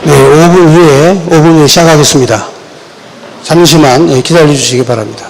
네, 5분 후에 시작하겠습니다. 잠시만 기다려 주시기 바랍니다.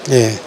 네.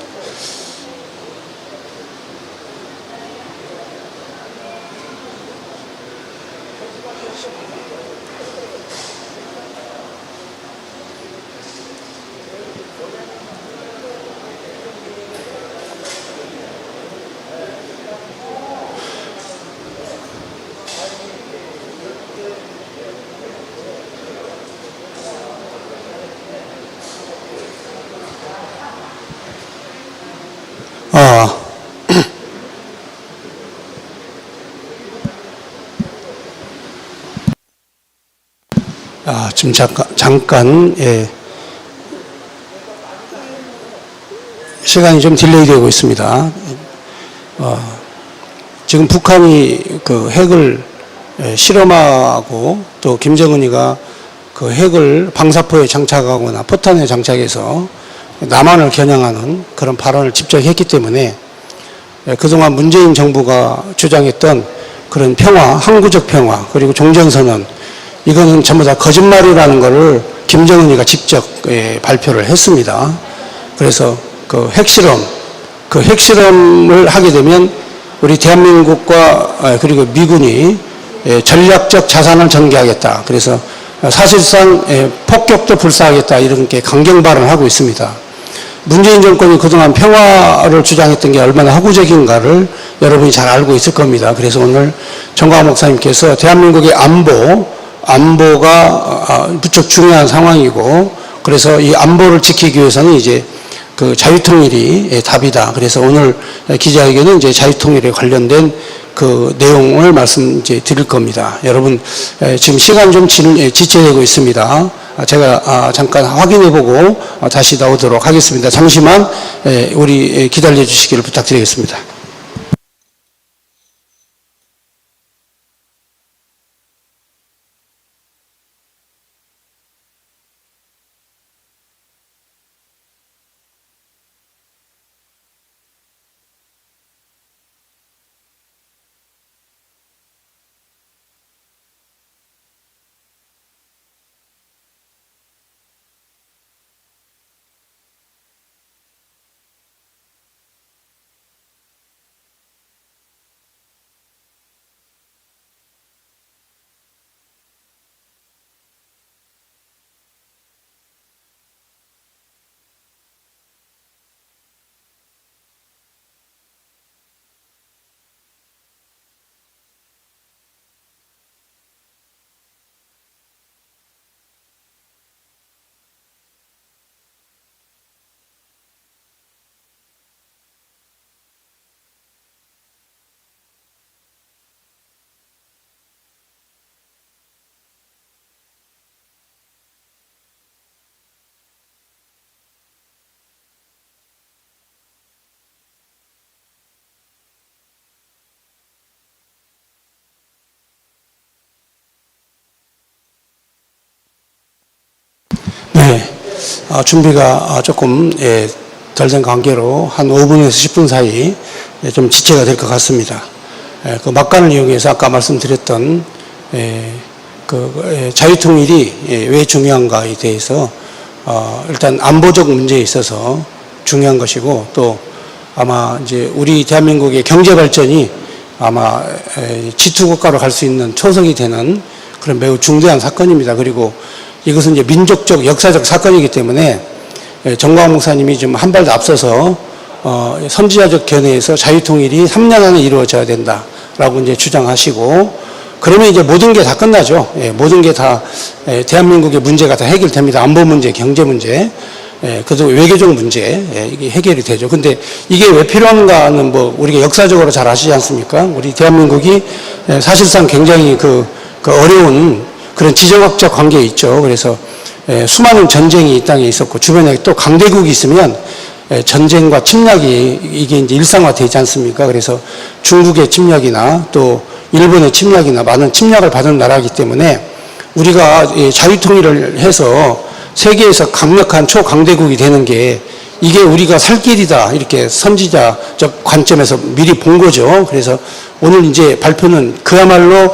지금 잠깐, 시간이 좀 딜레이 되고 있습니다. 지금 북한이 그 핵을 실험하고 또 김정은이가 그 핵을 방사포에 장착하거나 포탄에 장착해서 남한을 겨냥하는 그런 발언을 직접 했기 때문에 그동안 문재인 정부가 주장했던 그런 평화, 항구적 평화, 그리고 종전선언, 이거는 전부 다 거짓말이라는 것을 김정은이가 직접 발표를 했습니다. 그래서 그 핵실험을 하게 되면 우리 대한민국과 그리고 미군이 전략적 자산을 전개하겠다. 그래서 사실상 폭격도 불사하겠다. 이렇게 강경 발언을 하고 있습니다. 문재인 정권이 그동안 평화를 주장했던 게 얼마나 허구적인가를 여러분이 잘 알고 있을 겁니다. 그래서 오늘 정광훈 목사님께서 대한민국의 안보가 무척 중요한 상황이고, 그래서 이 안보를 지키기 위해서는 이제 그 자유통일이 답이다. 그래서 오늘 기자회견은 이제 자유통일에 관련된 그 내용을 말씀드릴 겁니다. 여러분, 지금 시간 좀 지체되고 있습니다. 제가 잠깐 확인해보고 다시 나오도록 하겠습니다. 잠시만 우리 기다려 주시기를 부탁드리겠습니다. 네, 준비가 조금 덜 된 관계로 한 5분에서 10분 사이 좀 지체가 될 것 같습니다. 그 막간을 이용해서 아까 말씀드렸던 그 자유통일이 왜 중요한가에 대해서 일단 안보적 문제에 있어서 중요한 것이고, 또 아마 이제 우리 대한민국의 경제 발전이 아마 지투국가로 갈 수 있는 초석이 되는 그런 매우 중대한 사건입니다. 그리고 이것은 이제 민족적 역사적 사건이기 때문에 정광훈 목사님이 좀 한 발 더 앞서서 선지자적 견해에서 자유통일이 3년 안에 이루어져야 된다라고 이제 주장하시고, 그러면 이제 모든 게 다 끝나죠. 모든 게 다 대한민국의 문제가 다 해결됩니다. 안보 문제, 경제 문제, 그래도 외교적 문제, 이게 해결이 되죠. 근데 이게 왜 필요한가는 뭐 우리가 역사적으로 잘 아시지 않습니까? 우리 대한민국이 사실상 굉장히 그 어려운 그런 지정학적 관계에 있죠. 그래서 수많은 전쟁이 이 땅에 있었고, 주변에 또 강대국이 있으면 전쟁과 침략이 이게 이제 일상화되지 않습니까? 그래서 중국의 침략이나 또 일본의 침략이나 많은 침략을 받은 나라이기 때문에 우리가 자유통일을 해서 세계에서 강력한 초강대국이 되는 게 이게 우리가 살 길이다, 이렇게 선지자적 관점에서 미리 본 거죠. 그래서 오늘 이제 발표는 그야말로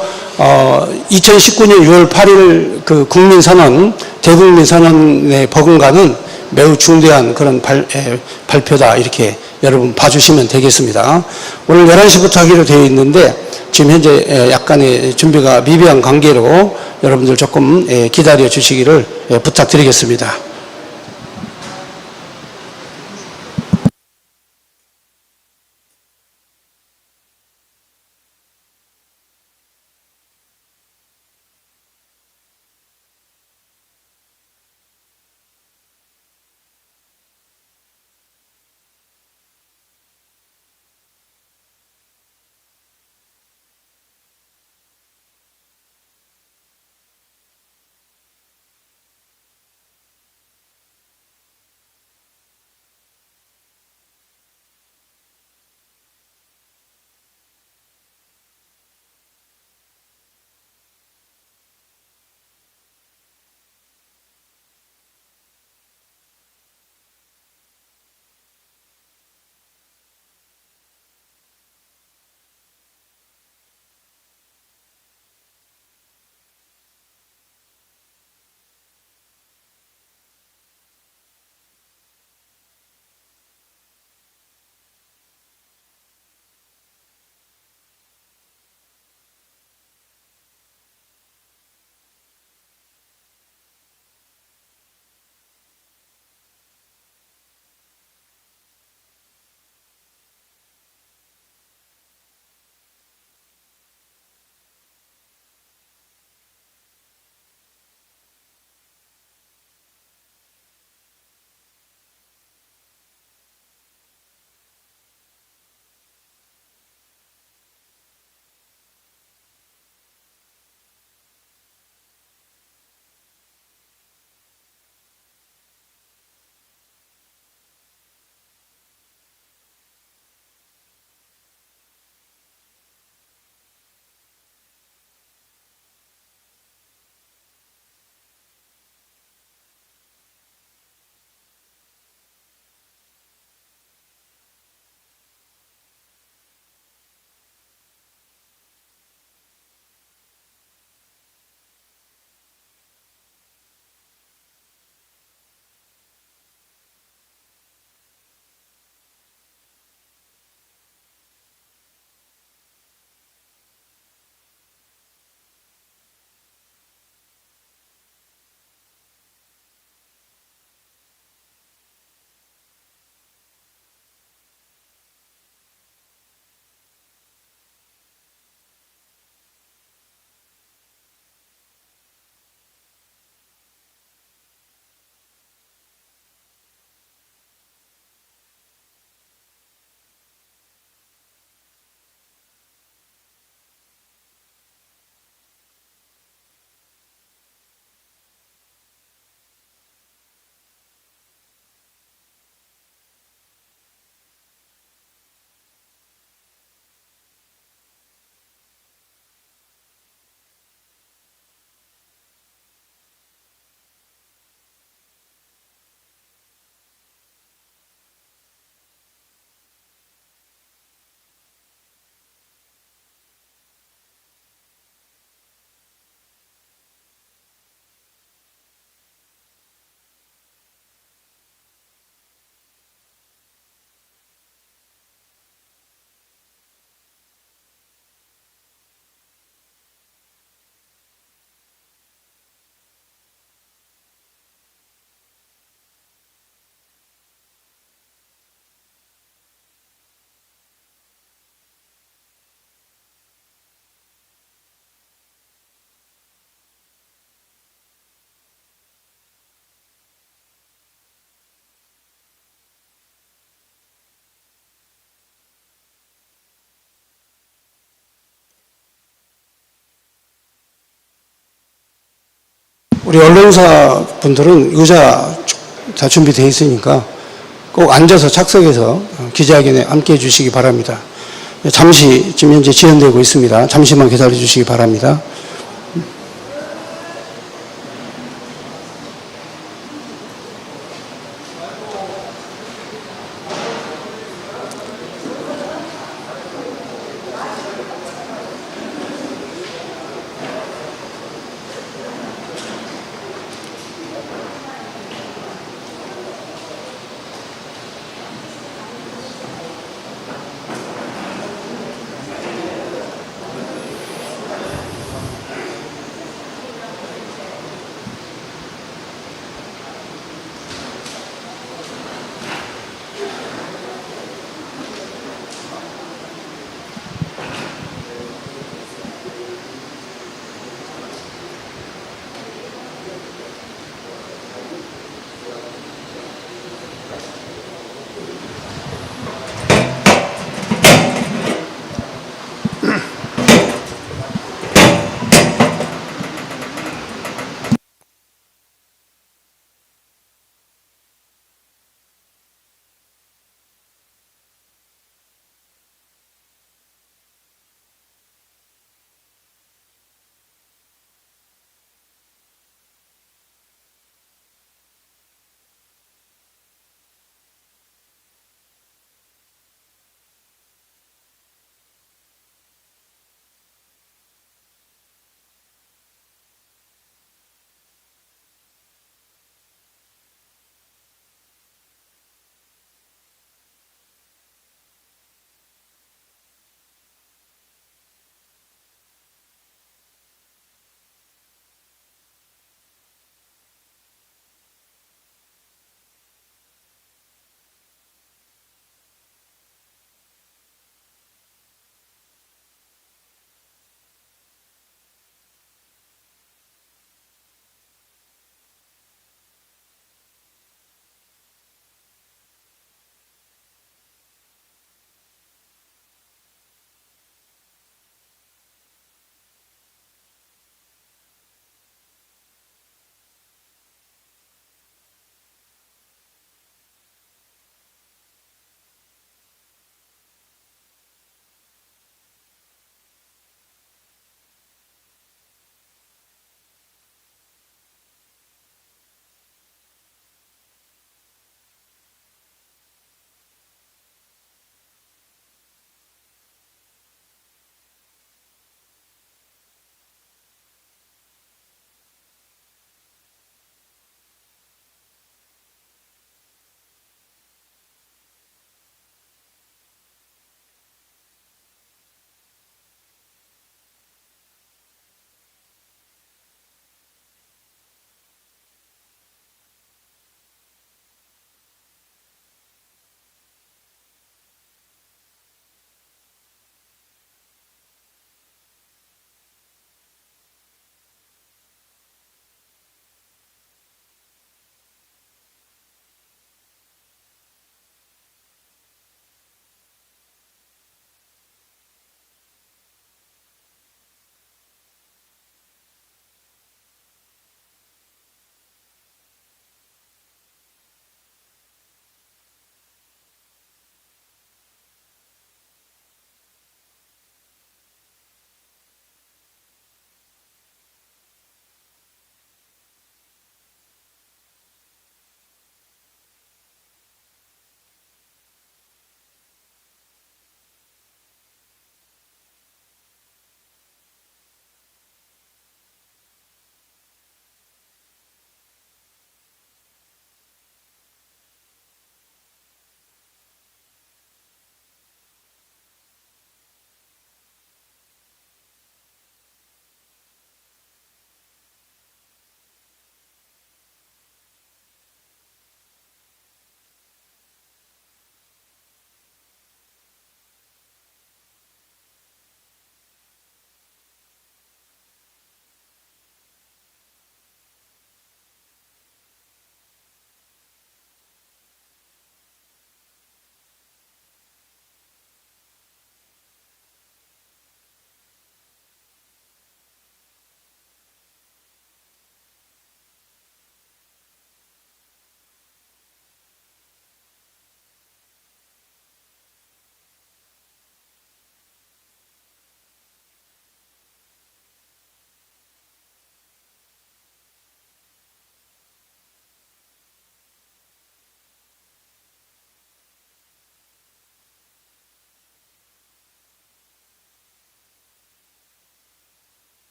2019년 6월 8일 그 국민선언, 대국민선언에 버금가는 매우 중대한 그런 발표다, 이렇게 여러분 봐주시면 되겠습니다. 오늘 11시부터 하기로 되어 있는데 지금 현재 약간의 준비가 미비한 관계로 여러분들 조금 기다려 주시기를 부탁드리겠습니다. 우리 언론사 분들은 의자 다 준비되어 있으니까 꼭 앉아서 착석해서 기자회견에 함께 해 주시기 바랍니다. 잠시 지금 현재 지연되고 있습니다. 잠시만 기다려 주시기 바랍니다.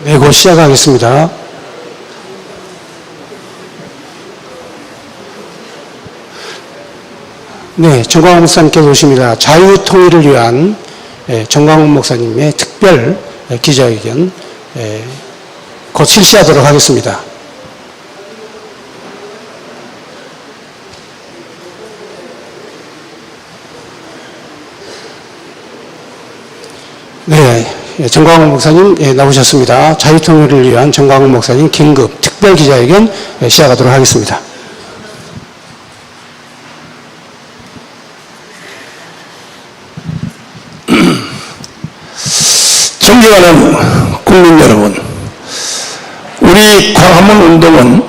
네, 곧 시작하겠습니다. 네, 정광훈 목사님께서 오십니다. 자유통일을 위한 정광훈 목사님의 특별 기자회견 곧 실시하도록 하겠습니다. 네, 정광훈 목사님 나오셨습니다. 자유통일을 위한 정광훈 목사님 긴급 특별 기자회견 시작하도록 하겠습니다. 존경하는 국민 여러분, 우리 광화문 운동은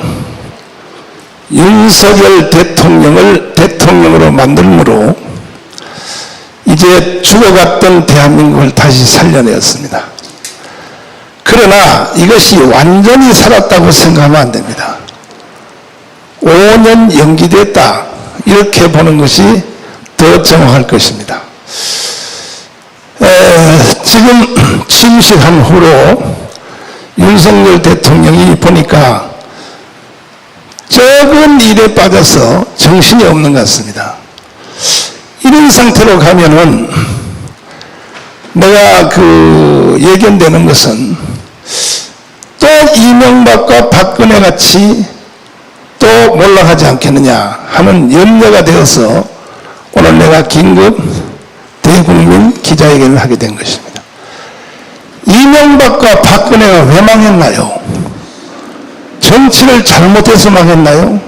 윤석열 대통령을 대통령으로 만들므로 이제 죽어갔던 대한민국을 다시 살려내었습니다. 그러나 이것이 완전히 살았다고 생각하면 안 됩니다. 5년 연기됐다, 이렇게 보는 것이 더 정확할 것입니다. 지금 취임식한 후로 윤석열 대통령이 보니까 적은 일에 빠져서 정신이 없는 것 같습니다. 이런 상태로 가면은 내가 예견되는 것은 또 이명박과 박근혜 같이 또 몰락하지 않겠느냐 하는 염려가 되어서 오늘 내가 긴급 대국민 기자회견을 하게 된 것입니다. 이명박과 박근혜가 왜 망했나요? 정치를 잘못해서 망했나요?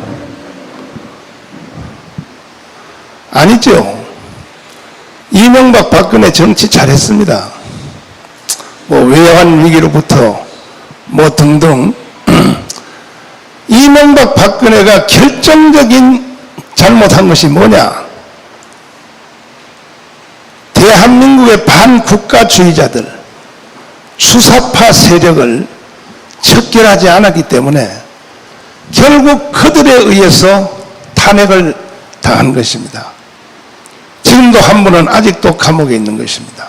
아니죠. 이명박 박근혜 정치 잘했습니다. 외환 위기로부터 등등. 이명박 박근혜가 결정적인 잘못한 것이 뭐냐? 대한민국의 반국가주의자들, 주사파 세력을 척결하지 않았기 때문에 결국 그들에 의해서 탄핵을 당한 것입니다. 지금도 한 분은 아직도 감옥에 있는 것입니다.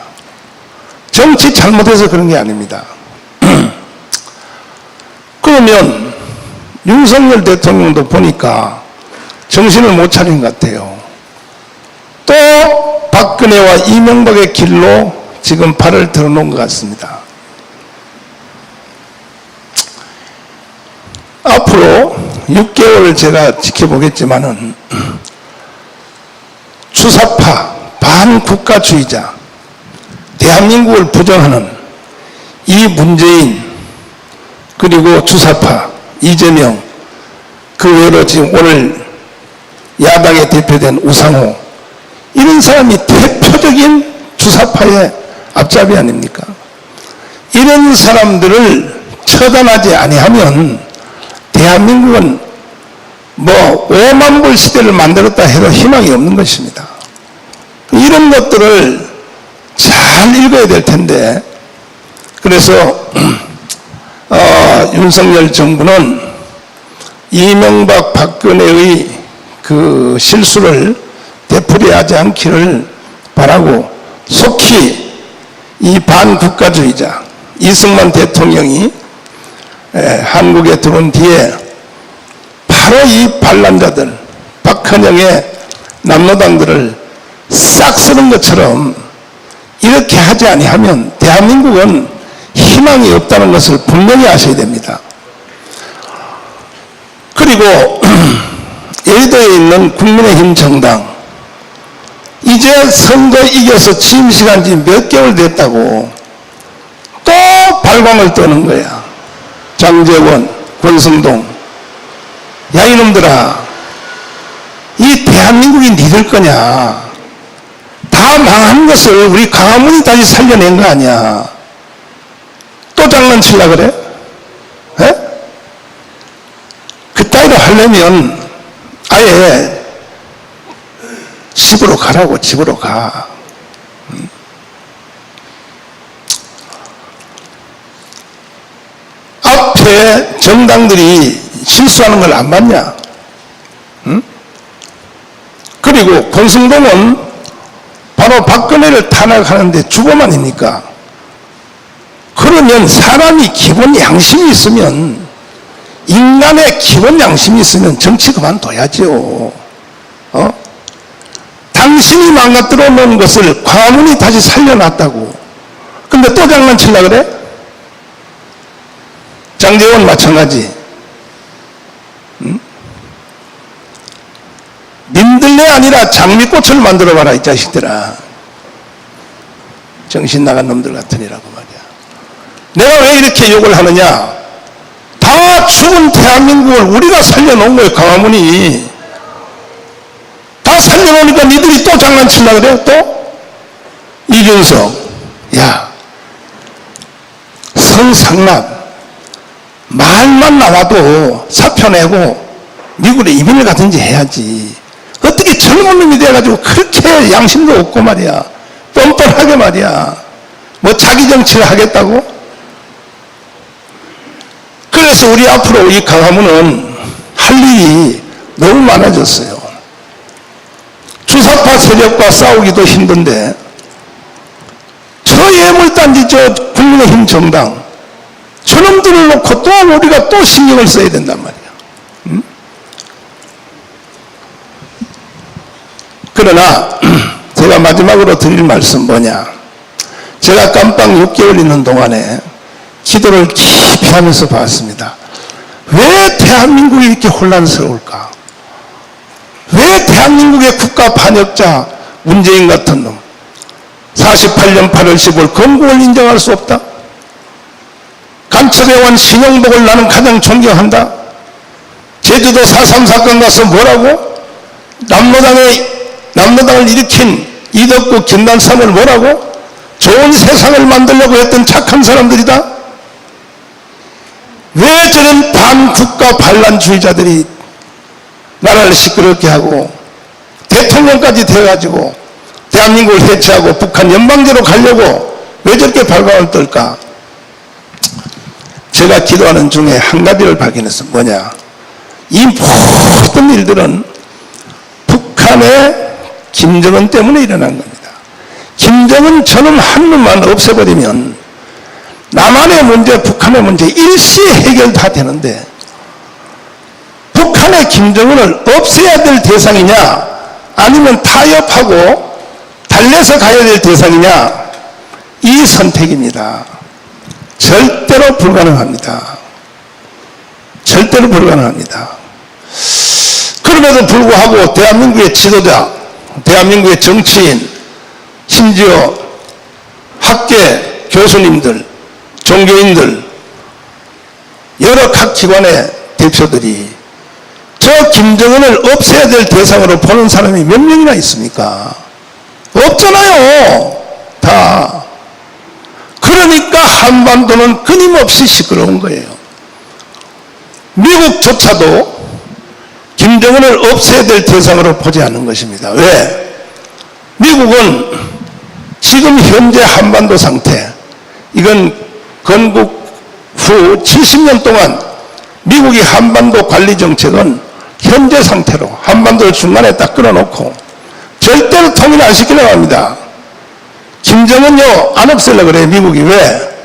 정치 잘못해서 그런 게 아닙니다. 그러면 윤석열 대통령도 보니까 정신을 못 차린 것 같아요. 또 박근혜와 이명박의 길로 지금 발을 들어놓은 것 같습니다. 앞으로 6개월 제가 지켜보겠지만은 주사파, 반국가주의자, 대한민국을 부정하는 이 문재인, 그리고 주사파, 이재명, 그 외로 지금 오늘 야당에 대표된 우상호, 이런 사람이 대표적인 주사파의 앞잡이 아닙니까? 이런 사람들을 처단하지 아니하면 대한민국은 5만 불 시대를 만들었다 해도 희망이 없는 것입니다. 이런 것들을 잘 읽어야 될 텐데, 그래서 윤석열 정부는 이명박 박근혜의 그 실수를 되풀이하지 않기를 바라고, 속히 이 반국가주의자 이승만 대통령이 한국에 들어온 뒤에 바로 이 반란자들, 박헌영의 남로당들을 싹 쓰는 것처럼 이렇게 하지 아니하면 대한민국은 희망이 없다는 것을 분명히 아셔야 됩니다. 그리고 여의도에 있는 국민의힘 정당, 이제 선거 이겨서 취임식한 지 몇 개월 됐다고 또 발광을 떠는 거야. 장제원, 권성동, 야 이놈들아, 이 대한민국이 니들 거냐? 다 망한 것을 우리 광화문이 다시 살려낸 거 아니야? 또 장난치려고 그래? 에? 그따위로 하려면 아예 집으로 가라고. 집으로 가. 앞에 정당들이 실수하는 걸 안 봤냐? 그리고 권성동은 바로 박근혜를 탄핵하는데 주범 아닙니까? 그러면 사람이 기본 양심이 있으면, 인간의 기본 양심이 있으면 정치 그만둬야죠. 당신이 망가뜨려 놓은 것을 광화문이 다시 살려놨다고. 근데 또 장난치려고 그래? 장제원 마찬가지. 민들레 아니라 장미꽃을 만들어봐라, 이 자식들아. 정신 나간 놈들 같으니라고 말이야. 내가 왜 이렇게 욕을 하느냐? 다 죽은 대한민국을 우리가 살려놓은 거예요, 광화문이. 다 살려놓으니까 니들이 또 장난치려고 그래요, 또? 이준석, 야, 성상납, 말만 나와도 사표 내고 미국에 이민을 가든지 해야지. 어떻게 젊은 놈이 돼가지고 그렇게 양심도 없고 말이야. 뻔뻔하게 말이야. 뭐 자기 정치를 하겠다고? 그래서 우리 앞으로 이 광화문은 할 일이 너무 많아졌어요. 주사파 세력과 싸우기도 힘든데 저 예물단지 저 국민의힘 정당 저놈들을 놓고 또 우리가 또 신경을 써야 된단 말이야. 그러나 제가 마지막으로 드릴 말씀 뭐냐, 제가 깜빵 6개월 있는 동안에 기도를 깊이 하면서 봤습니다. 왜 대한민국이 이렇게 혼란스러울까? 왜 대한민국의 국가 반역자 문재인 같은 놈 48년 8월 15일 건국을 인정할 수 없다? 간첩해온 신영복을 나는 가장 존경한다. 제주도 4.3 사건 가서 뭐라고? 남로당을 일으킨 이덕구 김단삼을 뭐라고? 좋은 세상을 만들려고 했던 착한 사람들이다. 왜 저런 반국가 반란주의자들이 나라를 시끄럽게 하고 대통령까지 돼가지고 대한민국을 해체하고 북한 연방제로 가려고 왜 저렇게 발광을 떨까? 제가 기도하는 중에 한 가지를 발견했어. 뭐냐, 이 모든 일들은 북한의 김정은 때문에 일어난 겁니다. 김정은 저놈 한 놈만 없애버리면 남한의 문제, 북한의 문제 일시에 해결 다 되는데 북한의 김정은을 없애야 될 대상이냐 아니면 타협하고 달래서 가야 될 대상이냐, 이 선택입니다. 절대로 불가능합니다. 절대로 불가능합니다. 그럼에도 불구하고 대한민국의 지도자, 대한민국의 정치인, 심지어 학계 교수님들, 종교인들, 여러 각 기관의 대표들이 저 김정은을 없애야 될 대상으로 보는 사람이 몇 명이나 있습니까? 없잖아요. 다. 그러니까 한반도는 끊임없이 시끄러운 거예요. 미국조차도 김정은을 없애야 될 대상으로 보지 않는 것입니다. 왜? 미국은 지금 현재 한반도 상태, 이건 건국 후 70년 동안 미국이 한반도 관리 정책은 현재 상태로 한반도를 중간에 딱 끌어놓고 절대로 통일 안 시키려고 합니다. 김정은요 안 없애려고 그래요. 미국이. 왜?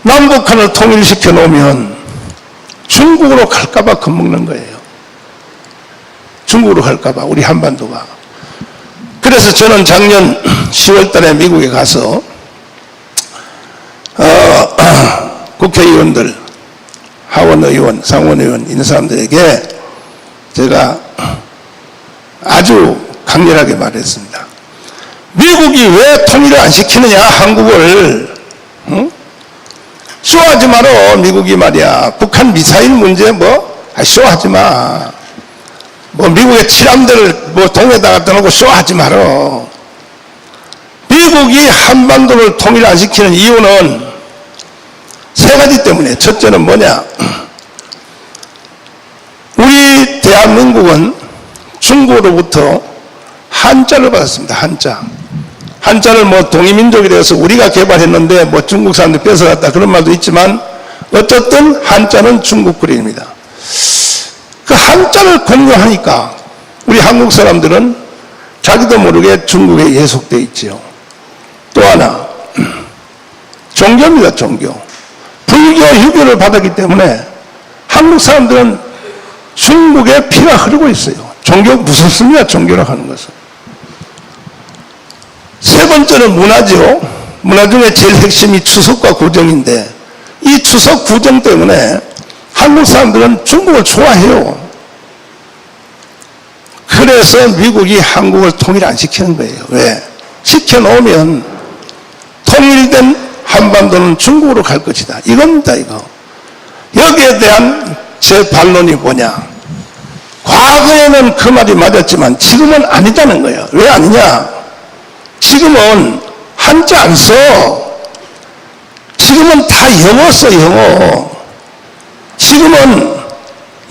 남북한을 통일시켜 놓으면 중국으로 갈까봐 겁먹는 거예요. 중국으로 갈까봐, 우리 한반도가. 그래서 저는 작년 10월 달에 미국에 가서 국회의원들, 하원의원, 상원의원 있는 사람들에게 제가 아주 강렬하게 말했습니다. 미국이 왜 통일을 안 시키느냐, 한국을. 응? 쇼하지 마라. 미국이 말이야. 북한 미사일 문제 쇼하지 마. 미국의 칠함들 동에다가 떠놓고 쇼하지 마라. 미국이 한반도를 통일 안 시키는 이유는 세 가지 때문에. 첫째는 뭐냐, 우리 대한민국은 중국으로부터 한자를 받았습니다. 한자를 동이민족이 되어서 우리가 개발했는데 중국 사람들이 뺏어갔다 그런 말도 있지만 어쨌든 한자는 중국 글입니다. 그 한자를 공유하니까 우리 한국 사람들은 자기도 모르게 중국에 예속되어 있지요. 또 하나, 종교입니다, 종교. 불교, 유교를 받았기 때문에 한국 사람들은 중국에 피가 흐르고 있어요. 종교 무섭습니다, 종교라고 하는 것은. 세 번째는 문화죠. 문화 중에 제일 핵심이 추석과 구정인데 이 추석 구정 때문에 한국 사람들은 중국을 좋아해요. 그래서 미국이 한국을 통일 안 시키는 거예요. 왜? 시켜놓으면 통일된 한반도는 중국으로 갈 것이다. 이겁니다, 이거. 여기에 대한 제 반론이 뭐냐? 과거에는 그 말이 맞았지만 지금은 아니다는 거예요. 왜 아니냐? 지금은 한자 안 써. 지금은 다 영어 써, 영어. 지금은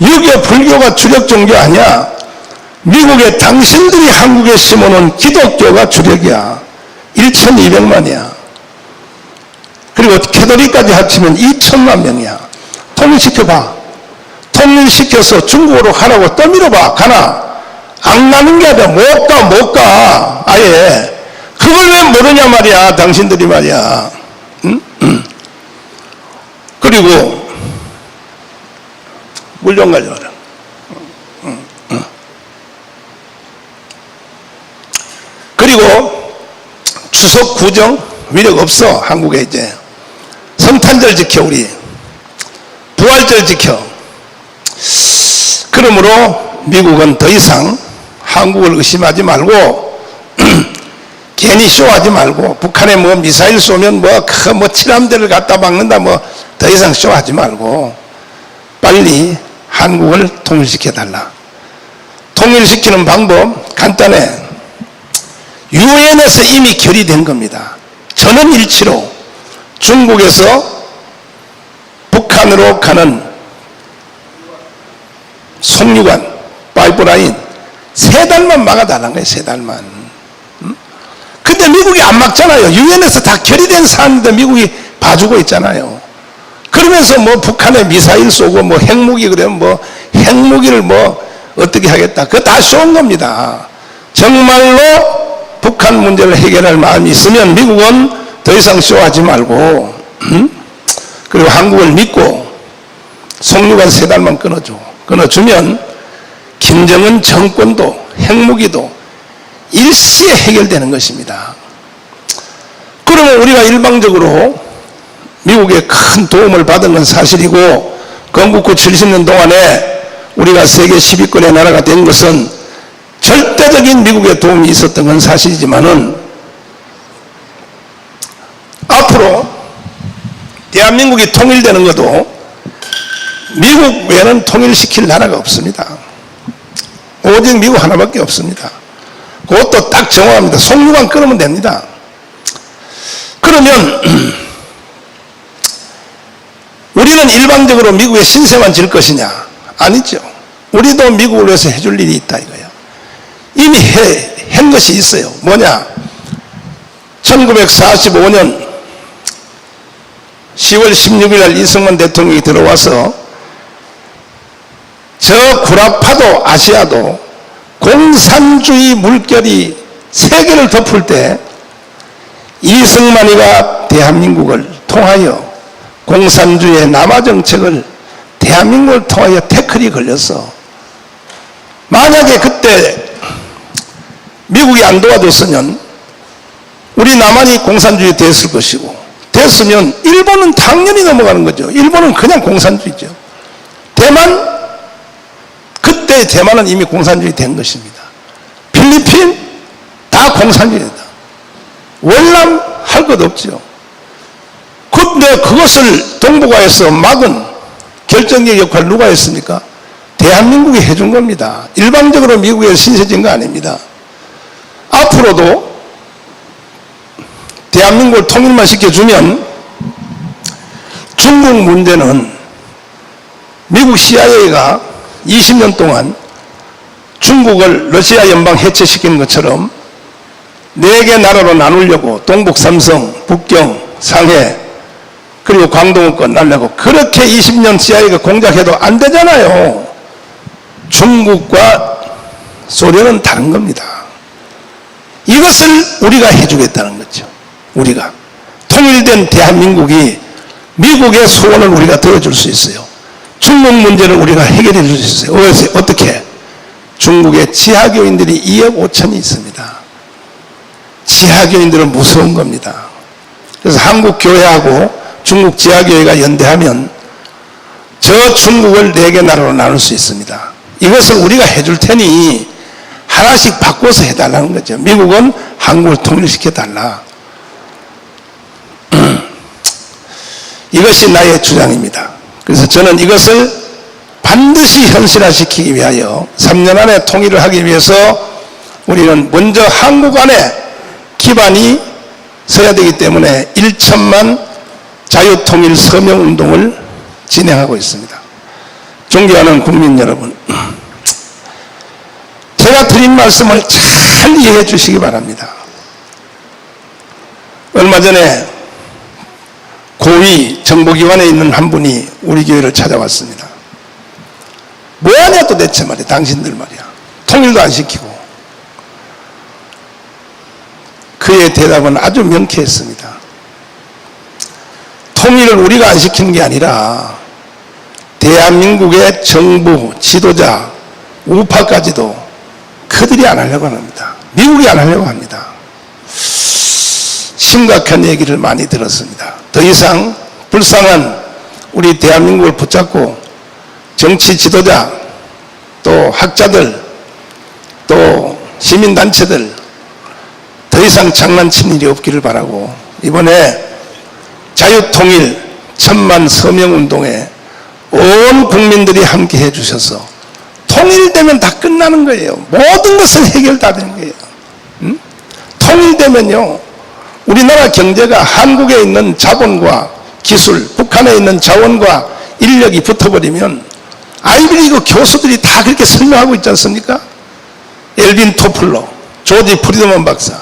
유교, 불교가 주력 종교 아니야. 미국에 당신들이 한국에 심어놓은 기독교가 주력이야. 1200만이야. 그리고 캐톨릭까지 합치면 2천만 명이야. 통일시켜봐. 통일시켜서 중국으로 가라고 떠밀어봐. 가나? 안 가는 게 아니라 못 가, 못 가. 아예. 그걸 왜 모르냐 말이야, 당신들이 말이야. 응? 그리고 물 좀 가져와라. 그리고 추석 구정 위력 없어. 한국에 이제 성탄절 지켜, 우리 부활절 지켜. 그러므로 미국은 더 이상 한국을 의심하지 말고 괜히 쇼하지 말고 북한에 뭐 미사일 쏘면 뭐 칠함대를 갖다 박는다 뭐 더 이상 쇼하지 말고 빨리 한국을 통일시켜달라. 통일시키는 방법 간단해. 유엔에서 이미 결의된 겁니다. 전원일치로 중국에서 북한으로 가는 송유관 파이프라인 3달만 막아달라는 거예요. 3달만. 근데 미국이 안 막잖아요. 유엔에서 다 결의된 사안인데 미국이 봐주고 있잖아요. 그러면서 뭐 북한에 미사일 쏘고 뭐 핵무기 그러면 뭐 핵무기를 뭐 어떻게 하겠다. 그거 다 쇼인 겁니다. 정말로 북한 문제를 해결할 마음이 있으면 미국은 더 이상 쇼하지 말고 그리고 한국을 믿고 송유관 3달만 끊어줘. 끊어주면 김정은 정권도 핵무기도 일시에 해결되는 것입니다. 그러면 우리가 일방적으로 미국의 큰 도움을 받은 건 사실이고 건국후 70년 동안에 우리가 세계 10위권의 나라가 된 것은 절대적인 미국의 도움이 있었던 건 사실이지만은 앞으로 대한민국이 통일되는 것도 미국 외에는 통일시킬 나라가 없습니다. 오직 미국 하나밖에 없습니다. 그것도 딱 정확합니다. 송유관 끊으면 됩니다. 그러면 우리는 일방적으로 미국의 신세만 질 것이냐? 아니죠. 우리도 미국을 위해서 해줄 일이 있다 이거예요. 이미 한 것이 있어요. 뭐냐? 1945년 10월 16일 날 이승만 대통령이 들어와서 저 구라파도 아시아도 공산주의 물결이 세계를 덮을 때 이승만이가 대한민국을 통하여 공산주의의 남하 정책을 대한민국을 통하여 태클이 걸렸어. 만약에 그때 미국이 안 도와줬으면 우리 남한이 공산주의 됐을 것이고 됐으면 일본은 당연히 넘어가는 거죠. 일본은 그냥 공산주의죠. 대만 그때 대만은 이미 공산주의 된 것입니다. 필리핀 다 공산주의다. 월남 할 것 없죠. 근데 그것을 동북아에서 막은 결정적 역할 누가 했습니까? 대한민국이 해준 겁니다. 일방적으로 미국에 신세진 거 아닙니다. 앞으로도 대한민국을 통일만 시켜주면 중국 문제는 미국 CIA가 20년 동안 중국을 러시아 연방 해체시키는 것처럼 4개 나라로 나누려고 동북 삼성, 북경, 상해 그리고 광동권 날려고 그렇게 20년 CIA가 공작해도 안 되잖아요. 중국과 소련은 다른 겁니다. 이것을 우리가 해주겠다는 거죠. 우리가 통일된 대한민국이 미국의 소원을 우리가 들어줄 수 있어요. 중국 문제를 우리가 해결해 줄 수 있어요. 어떻게? 중국에 지하교인들이 2억 5천이 있습니다. 지하교인들은 무서운 겁니다. 그래서 한국 교회하고 중국 지하교회가 연대하면 저 중국을 4개 나라로 나눌 수 있습니다. 이것을 우리가 해줄 테니 하나씩 바꿔서 해달라는 거죠. 미국은 한국을 통일시켜달라. 이것이 나의 주장입니다. 그래서 저는 이것을 반드시 현실화시키기 위하여 3년 안에 통일을 하기 위해서 우리는 먼저 한국 안에 기반이 서야 되기 때문에 1천만 자유통일 서명운동을 진행하고 있습니다. 존경하는 국민 여러분, 제가 드린 말씀을 잘 이해해 주시기 바랍니다. 얼마 전에 고위 정보기관에 있는 한 분이 우리 교회를 찾아왔습니다. 뭐하냐 도대체 말이야, 당신들 말이야. 통일도 안 시키고. 그의 대답은 아주 명쾌했습니다. 통일을 우리가 안 시키는 게 아니라 대한민국의 정부, 지도자, 우파까지도 그들이 안 하려고 합니다. 미국이 안 하려고 합니다. 심각한 얘기를 많이 들었습니다. 더 이상 불쌍한 우리 대한민국을 붙잡고 정치 지도자, 또 학자들, 또 시민단체들 더 이상 장난칠 일이 없기를 바라고, 이번에 자유통일 1000만 서명운동에 온 국민들이 함께 해주셔서 통일되면 다 끝나는 거예요. 모든 것은 해결 다 되는 거예요. 통일되면요, 우리나라 경제가 한국에 있는 자본과 기술, 북한에 있는 자원과 인력이 붙어버리면 아이비리그 교수들이 다 그렇게 설명하고 있지 않습니까? 엘빈 토플러, 조지 프리드먼 박사,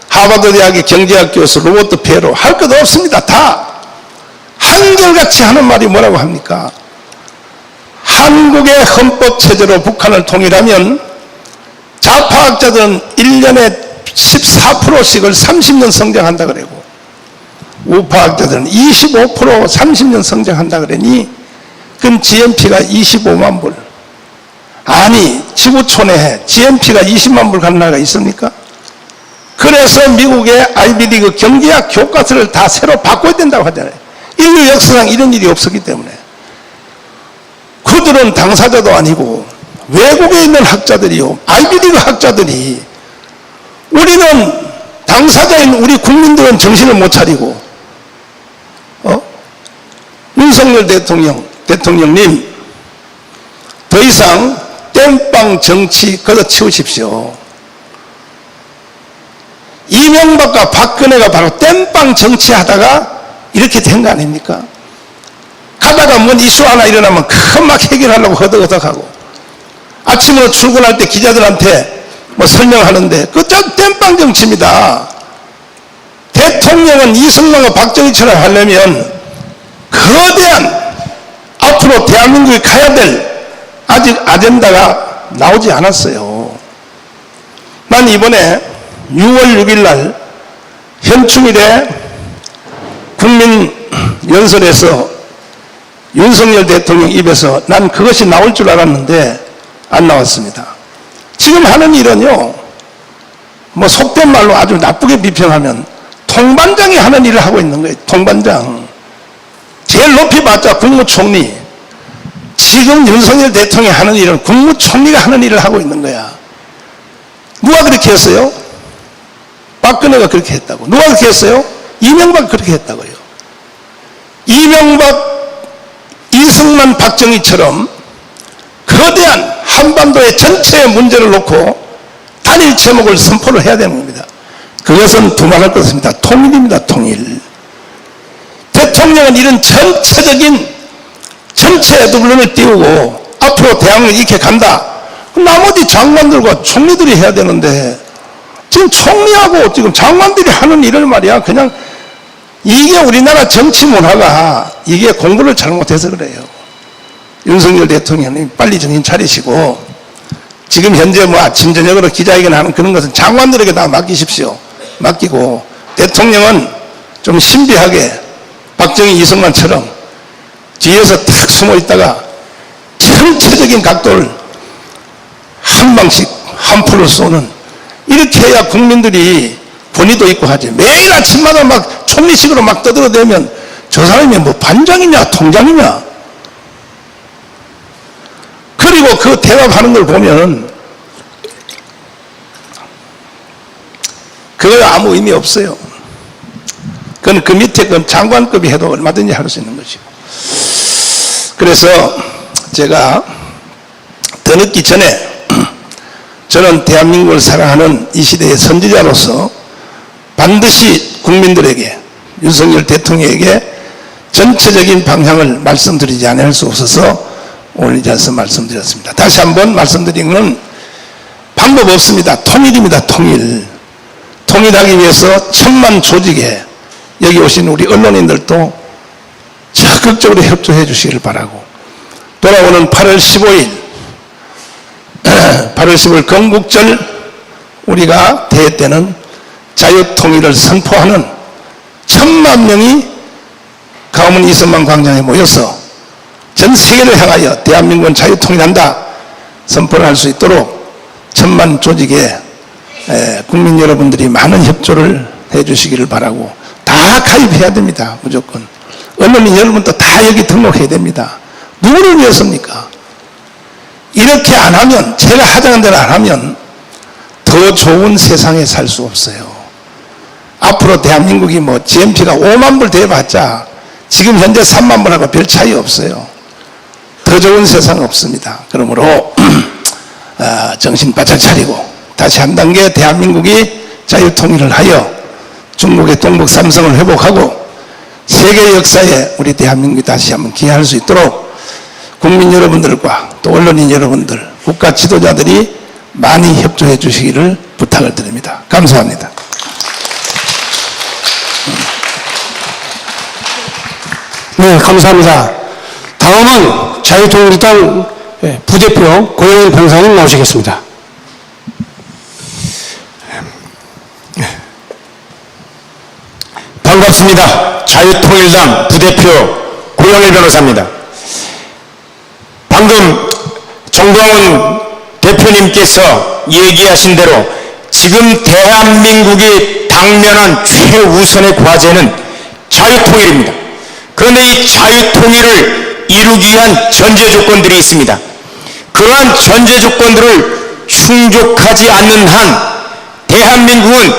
하버드 대학의 경제학 교수 로버트 페로, 할 것 없습니다. 다 한결같이 하는 말이 뭐라고 합니까? 한국의 헌법체제로 북한을 통일하면 좌파학자들은 1년에 14%씩을 30년 성장한다 그러고, 우파학자들은 25% 30년 성장한다 그러니 그럼 GNP가 25만 불. 아니, 지구촌에 GNP가 20만 불 가는 나라가 있습니까? 그래서 미국의 아이비리그 경제학 교과서를 다 새로 바꿔야 된다고 하잖아요. 인류 역사상 이런 일이 없었기 때문에. 그들은 당사자도 아니고 외국에 있는 학자들이요, 아이비리그 학자들이, 우리는 당사자인 우리 국민들은 정신을 못 차리고, 윤석열 대통령님 더 이상 땜빵 정치 걷어치우십시오. 이명박과 박근혜가 바로 땜빵 정치하다가 이렇게 된 거 아닙니까? 가다가 뭔 이슈 하나 일어나면 큰 막 해결하려고 허덕허덕하고, 아침으로 출근할 때 기자들한테 뭐 설명하는데 그저 땜빵 정치입니다. 대통령은 이승만과 박정희처럼 하려면 거대한 앞으로 대한민국이 가야 될 아직 아젠다가 나오지 않았어요. 난 이번에 6월 6일 날 현충일에 국민연설에서 윤석열 대통령 입에서 난 그것이 나올 줄 알았는데 안 나왔습니다. 지금 하는 일은요, 뭐 속된 말로 아주 나쁘게 비평하면 통반장이 하는 일을 하고 있는 거예요. 통반장. 제일 높이 봤자 국무총리. 지금 윤석열 대통령이 하는 일은 국무총리가 하는 일을 하고 있는 거야. 누가 그렇게 했어요? 박근혜가 그렇게 했다고. 누가 그렇게 했어요? 이명박이 그렇게 했다고요. 이명박, 이승만, 박정희처럼 거대한 한반도의 전체의 문제를 놓고 단일 제목을 선포를 해야 되는 겁니다. 그것은 두말할 것 없습니다. 통일입니다. 통일. 대통령은 이런 전체적인 전체의 눈을 띄우고 앞으로 대한민국이 이렇게 간다. 나머지 장관들과 총리들이 해야 되는데 지금 총리하고 지금 장관들이 하는 일을 말이야, 그냥 이게 우리나라 정치 문화가 이게 공부를 잘못해서 그래요. 윤석열 대통령님 빨리 정신 차리시고, 지금 현재 뭐 아침 저녁으로 기자회견하는 그런 것은 장관들에게 다 맡기십시오. 맡기고, 대통령은 좀 신비하게 박정희 이승만처럼 뒤에서 탁 숨어 있다가 전체적인 각도를 한 방씩 한 풀로 쏘는, 이렇게 해야 국민들이 권위도 있고 하지. 매일 아침마다 막 총리식으로 막 떠들어대면 저 사람이 뭐 반장이냐 통장이냐. 그리고 그 대답하는 걸 보면 그거 아무 의미 없어요. 그건 그 밑에 그 장관급이 해도 얼마든지 할 수 있는 것이고. 그래서 제가 더 늦기 전에 저는 대한민국을 사랑하는 이 시대의 선지자로서 반드시 국민들에게, 윤석열 대통령에게 전체적인 방향을 말씀드리지 않을 수 없어서 오늘 이 자리에서 말씀드렸습니다. 다시 한번 말씀드린 건 방법 없습니다. 통일입니다. 통일. 통일하기 위해서 천만 조직에 여기 오신 우리 언론인들도 적극적으로 협조해 주시기를 바라고, 돌아오는 8월 15일 8월 15일 건국절 우리가 대회 때는 자유통일을 선포하는 1000만 명이 가문 이승만 광장에 모여서 전 세계를 향하여 대한민국은 자유통일한다 선포를 할 수 있도록 1000만 조직에 국민 여러분들이 많은 협조를 해 주시기를 바라고, 다 가입해야 됩니다. 무조건. 언론인 여러분도 다 여기 등록해야 됩니다. 누구를 위해서입니까? 이렇게 안 하면, 제가 하자는 대로 안 하면 더 좋은 세상에 살 수 없어요. 앞으로 대한민국이 뭐 GNP가 5만 불 돼봤자 지금 현재 3만 불하고 별 차이 없어요. 더 좋은 세상 없습니다. 그러므로 정신 바짝 차리고 다시 한 단계 대한민국이 자유통일을 하여 중국의 동북 삼성을 회복하고 세계 역사에 우리 대한민국이 다시 한번 기여할 수 있도록 국민 여러분들과 또 언론인 여러분들, 국가 지도자들이 많이 협조해 주시기를 부탁을 드립니다. 감사합니다. 네, 감사합니다. 다음은 자유통일당 부대표 고영일 변호사님 나오시겠습니다. 반갑습니다. 자유통일당 부대표 고영일 변호사입니다. 방금 정광훈 대표님께서 얘기하신 대로 지금 대한민국이 당면한 최우선의 과제는 자유통일입니다. 그런데 이 자유통일을 이루기 위한 전제 조건들이 있습니다. 그러한 전제 조건들을 충족하지 않는 한 대한민국은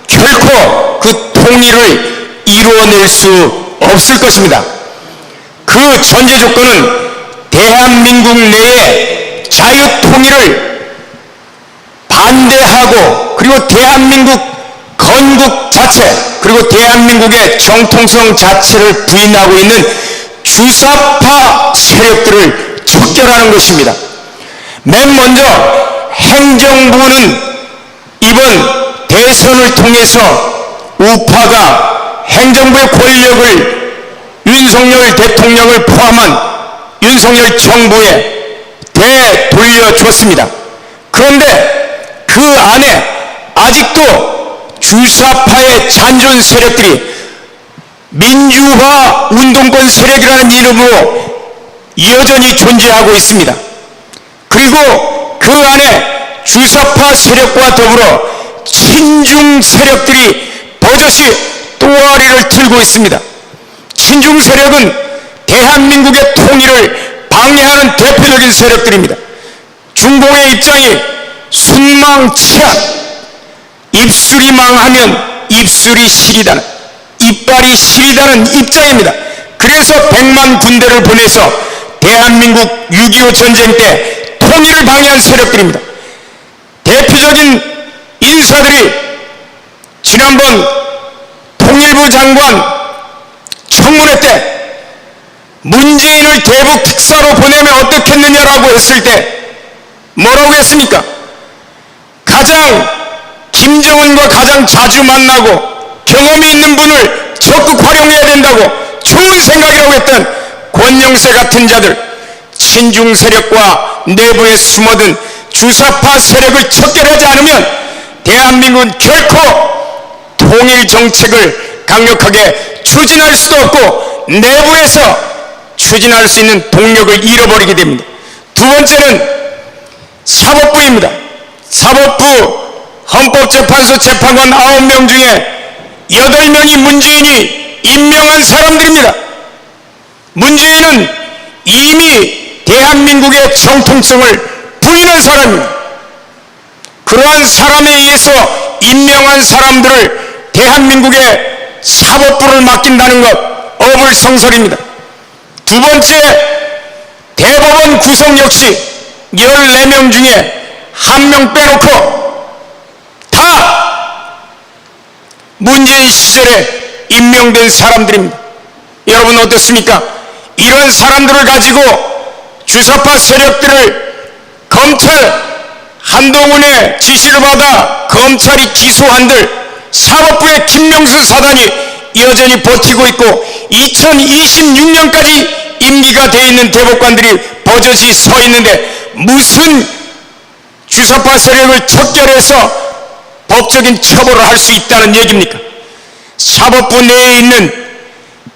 결코 그 통일을 이루어낼 수 없을 것입니다. 그 전제 조건은 대한민국 내에 자유통일을 반대하고, 그리고 대한민국 건국 자체, 그리고 대한민국의 정통성 자체를 부인하고 있는 주사파 세력들을 척결하는 것입니다. 맨 먼저 행정부는 이번 대선을 통해서 우파가 행정부의 권력을 윤석열 대통령을 포함한 윤석열 정부에 되돌려줬습니다. 그런데 그 안에 아직도 주사파의 잔존 세력들이 민주화 운동권 세력이라는 이름으로 여전히 존재하고 있습니다. 그리고 그 안에 주사파 세력과 더불어 친중 세력들이 버젓이 또아리를 틀고 있습니다. 친중 세력은 대한민국의 통일을 방해하는 대표적인 세력들입니다. 중공의 입장이 순망치약, 입술이 망하면 입술이 시리다는, 이빨이 시리다는 입장입니다. 그래서 100만 군대를 보내서 대한민국 6.25 전쟁 때 통일을 방해한 세력들입니다. 대표적인 인사들이 지난번 통일부 장관 청문회 때 문재인을 대북 특사로 보내면 어떻겠느냐라고 했을 때 뭐라고 했습니까? 가장 김정은과 가장 자주 만나고 경험이 있는 분을 적극 활용해야 된다고 좋은 생각이라고 했던 권영세 같은 자들, 친중 세력과 내부에 숨어든 주사파 세력을 척결하지 않으면 대한민국은 결코 통일 정책을 강력하게 추진할 수도 없고 내부에서 추진할 수 있는 동력을 잃어버리게 됩니다. 두 번째는 사법부입니다. 사법부 헌법재판소 재판관 9명 중에 8명이 문재인이 임명한 사람들입니다. 문재인은 이미 대한민국의 정통성을 부인한 사람입니다. 그러한 사람에 의해서 임명한 사람들을 대한민국의 사법부를 맡긴다는 것 어불성설입니다. 두 번째, 대법원 구성 역시 14명 중에 1명 빼놓고 다 문재인 시절에 임명된 사람들입니다. 여러분 어떻습니까? 이런 사람들을 가지고 주사파 세력들을 검찰 한동훈의 지시를 받아 검찰이 기소한들 사법부의 김명수 사단이 여전히 버티고 있고 2026년까지 임기가 돼 있는 대법관들이 버젓이 서 있는데 무슨 주사파 세력을 척결해서 법적인 처벌을 할 수 있다는 얘기입니까? 사법부 내에 있는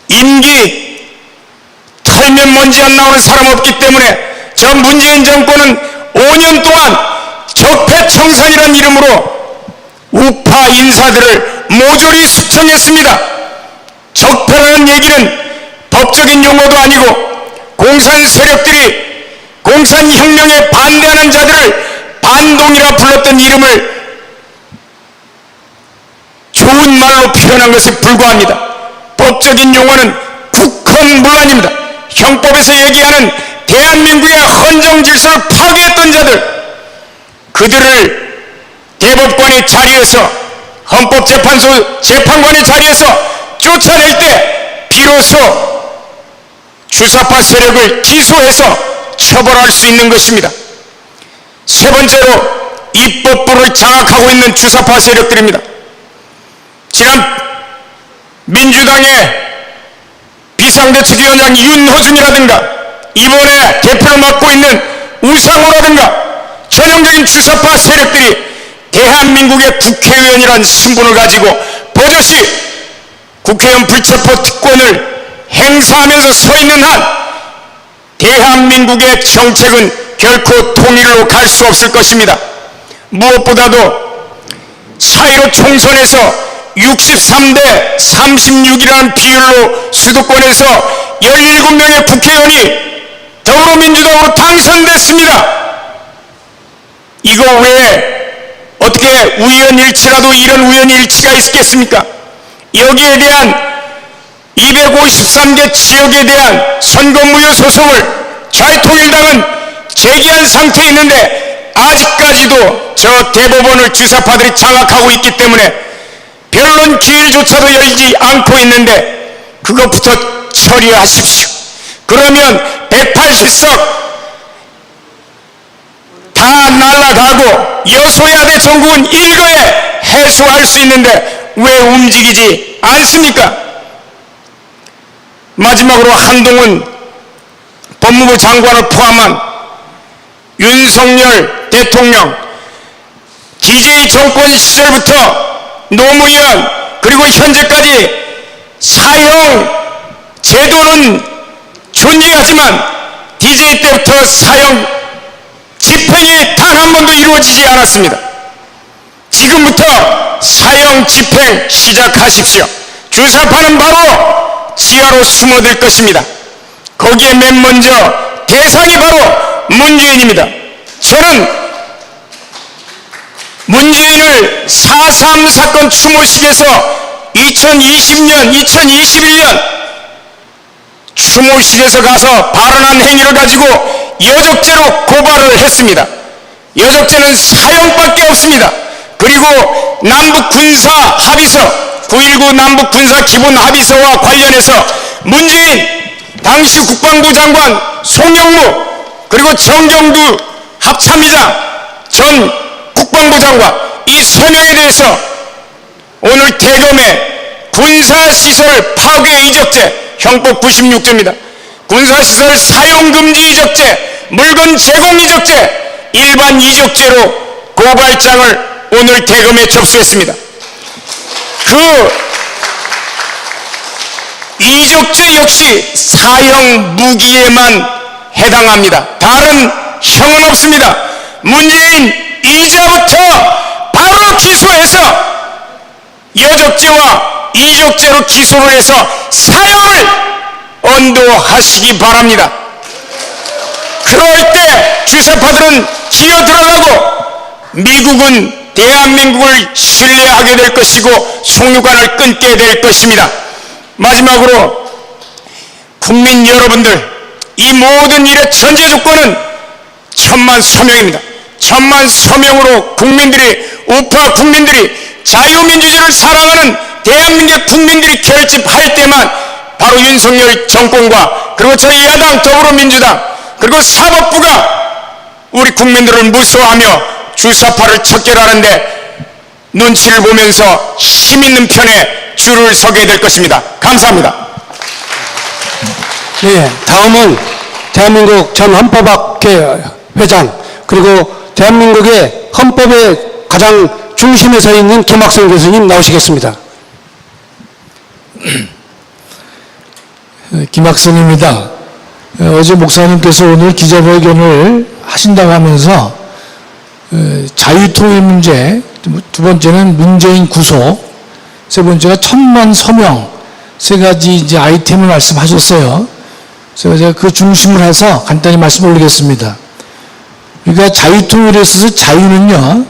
임기 털면 먼지 안 나오는 사람 없기 때문에 저 문재인 정권은 5년 동안 적폐청산이라는 이름으로 우파 인사들을 모조리 숙청했습니다. 적폐라는 얘기는 법적인 용어도 아니고 공산 세력들이 공산혁명에 반대하는 자들을 반동이라 불렀던 이름을 좋은 말로 표현한 것에 불과합니다. 법적인 용어는 국헌문란입니다. 형법에서 얘기하는 대한민국의 헌정 질서를 파괴했던 자들, 그들을 대법관의 자리에서 헌법재판소 재판관의 자리에서 쫓아낼 때 비로소 주사파 세력을 기소해서 처벌할 수 있는 것입니다. 세 번째로 입법부를 장악하고 있는 주사파 세력들입니다. 지난 민주당의 비상대책위원장 윤호중이라든가 이번에 대표를 맡고 있는 우상호라든가 전형적인 주사파 세력들이 대한민국의 국회의원이라는 신분을 가지고 버젓이 국회의원 불체포 특권을 행사하면서 서 있는 한 대한민국의 정책은 결코 통일로 갈 수 없을 것입니다. 무엇보다도 4.15 총선에서 63대 36이라는 비율로 수도권에서 17명의 국회의원이 더불어민주당으로 당선됐습니다. 이거 왜 어떻게 우연일치라도 이런 우연일치가 있겠습니까? 여기에 대한 253개 지역에 대한 선거무효 소송을 좌회통일당은 제기한 상태에 있는데 아직까지도 저 대법원을 주사파들이 장악하고 있기 때문에 변론 기일조차도 열지 않고 있는데 그것부터 처리하십시오. 그러면 180석 다 날아가고 여소야대 전국은 일거에 해소할 수 있는데 왜 움직이지 않습니까? 마지막으로 한동훈 법무부 장관을 포함한 윤석열 대통령 DJ 정권 시절부터 노무현 그리고 현재까지 사형 제도는 존재하지만 DJ 때부터 사형 집행이 단 한 번도 이루어지지 않았습니다. 지금부터 사형 집행 시작하십시오. 주사파는 바로 지하로 숨어들 것입니다. 거기에 맨 먼저 대상이 바로 문재인입니다. 저는 문재인을 4.3 사건 추모식에서 2020년, 2021년 추모식에서 가서 발언한 행위를 가지고 여적죄로 고발을 했습니다. 여적죄는 사형밖에 없습니다. 그리고 남북군사합의서 9.19 남북군사기본합의서와 관련해서 문재인 당시 국방부 장관 송영무 그리고 정경두 합참의장 전 국방부 장관 이 3명에 대해서 오늘 대검의 군사시설 파괴 이적죄 형법 96조입니다. 군사시설 사용금지 이적죄, 물건 제공 이적죄, 일반 이적죄로 고발장을 오늘 대검에 접수했습니다. 이적죄 역시 사형 무기에만 해당합니다. 다른 형은 없습니다. 문재인 이자부터 바로 기소해서 여적죄와 이적죄로 기소를 해서 사형을 언도하시기 바랍니다. 그럴 때 주사파들은 기어들어가고 미국은 대한민국을 신뢰하게 될 것이고 속류관을 끊게 될 것입니다. 마지막으로 국민 여러분들, 이 모든 일의 전제 조건은 천만 서명입니다. 천만 서명으로 국민들이, 우파 국민들이, 자유민주주의를 사랑하는 대한민국 국민들이 결집할 때만 바로 윤석열 정권과 그리고 저희 야당 더불어민주당 그리고 사법부가 우리 국민들을 무서워하며 주사파를 척결하는데 눈치를 보면서 힘 있는 편에 줄을 서게 될 것입니다. 감사합니다. 네, 다음은 대한민국 전 헌법학회 회장 그리고 대한민국의 헌법의 가장 중심에 서 있는 김학성 교수님 나오시겠습니다. 김학성입니다. 어제 목사님께서 오늘 기자회견을 하신다고 하면서 자유통일 문제, 두 번째는 문재인 구속, 세 번째가 천만 서명, 세 가지 이제 아이템을 말씀하셨어요. 그래서 제가 그 중심을 해서 간단히 말씀 올리겠습니다. 그러니까 자유통일에 있어서 자유는요,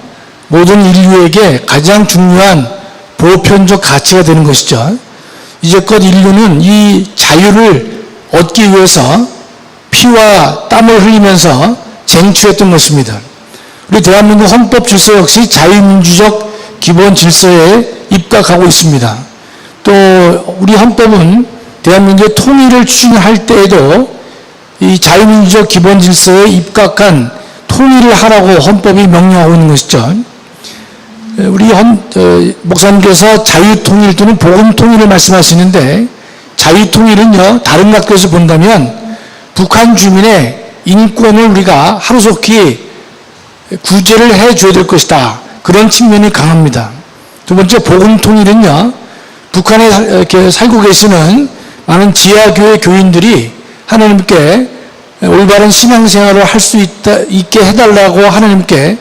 모든 인류에게 가장 중요한 보편적 가치가 되는 것이죠. 이제껏 인류는 이 자유를 얻기 위해서 피와 땀을 흘리면서 쟁취했던 것입니다. 우리 대한민국 헌법 질서 역시 자유민주적 기본 질서에 입각하고 있습니다. 또 우리 헌법은 대한민국의 통일을 추진할 때에도 이 자유민주적 기본 질서에 입각한 통일을 하라고 헌법이 명령하고 있는 것이죠. 우리 목사님께서 자유통일 또는 복음통일을 말씀하시는데, 자유통일은요, 다른 각도에서 본다면 북한 주민의 인권을 우리가 하루속히 구제를 해줘야 될 것이다. 그런 측면이 강합니다. 두 번째, 복음통일은요, 북한에 이렇게 살고 계시는 많은 지하교회 교인들이 하나님께 올바른 신앙생활을 할 수 있게 해달라고 하나님께